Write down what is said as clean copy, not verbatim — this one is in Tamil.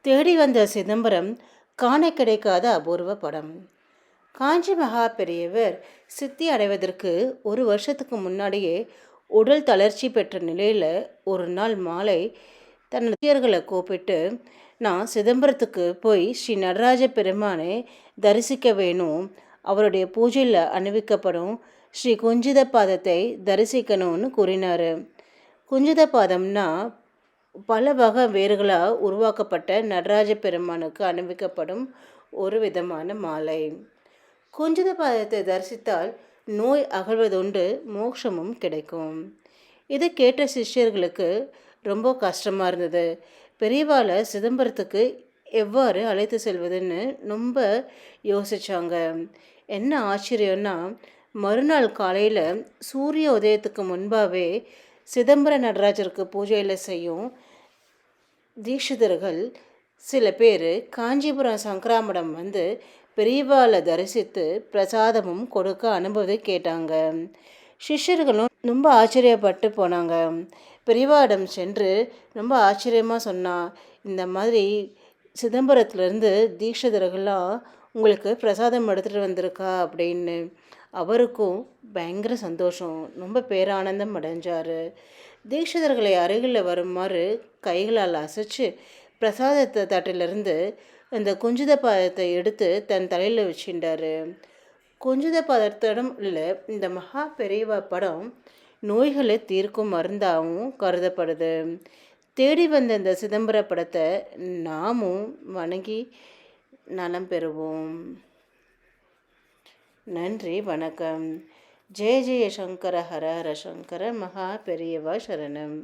தேடி வந்த சிதம்பரம் காண கிடைக்காத அபூர்வ படம். காஞ்சி மகா பெரியவர் சித்தி அடைவதற்கு ஒரு வருஷத்துக்கு முன்னாடியே உடல் தளர்ச்சி பெற்ற நிலையில் ஒரு நாள் மாலை தன் ரசிகர்களை கூப்பிட்டு, நான் சிதம்பரத்துக்கு போய் ஸ்ரீ நடராஜ பெருமானை தரிசிக்க வேணும், அவருடைய பூஜையில் அணிவிக்கப்படும் ஸ்ரீ குஞ்சித பாதத்தை தரிசிக்கணும்னு கூறினார். குஞ்சித பாதம்னா பல வகை வேர்களால் உருவாக்கப்பட்ட நடராஜ பெருமானுக்கு அணிவிக்கப்படும் ஒரு விதமான மாலை. குஞ்சித பாதத்தை தரிசித்தால் நோய் அகழ்வதொண்டு மோட்சமும் கிடைக்கும். இதை கேட்ட சிஷ்யர்களுக்கு ரொம்ப கஷ்டமாக இருந்தது. பெரியவாளை சிதம்பரத்துக்கு எவ்வாறு அழைத்து செல்வதுன்னு ரொம்ப யோசித்தாங்க. என்ன ஆச்சரியம்னா, மறுநாள் காலையில் சூரிய உதயத்துக்கு முன்பாகவே சிதம்பர நடராஜருக்கு பூஜையில் செய்யும் தீட்சிதர்கள் சில பேர் காஞ்சிபுரம் சங்கராமடம் வந்து பெரியவாளை தரிசித்து பிரசாதமும் கொடுக்க அனுபவத்தை கேட்டாங்க. சிஷ்யர்களும் ரொம்ப ஆச்சரியப்பட்டு போனாங்க. பெரியவாடம் சென்று ரொம்ப ஆச்சரியமாக சொன்னா, இந்த மாதிரி சிதம்பரத்துலேருந்து தீட்சிதர்கள்லாம் உங்களுக்கு பிரசாதம் எடுத்துகிட்டு வந்திருக்கா அப்படின்னு. அவருக்கும் பயங்கர சந்தோஷம், ரொம்ப பேரானந்தம் அடைஞ்சார். தீட்சிதர்களை அருகில் வருமாறு கைகளால் அசைச்சு பிரசாதத்தை தட்டிலிருந்து அந்த குஞ்சித பாதத்தை எடுத்து தன் தலையில் வச்சுட்டார். குஞ்சித பாதத்திடம் இல்லை இந்த மகா பெரியவா படம் நோய்களை தீர்க்கும் மருந்தாகவும் கருதப்படுது. தேடி வந்த இந்த சிதம்பர படத்தை நாமும் வணங்கி நலம் பெறுவோம். நன்றி, வணக்கம். ஜெய ஜெய சங்கர ஹர ஹர சங்கர மகா பெரியவா சரணம்.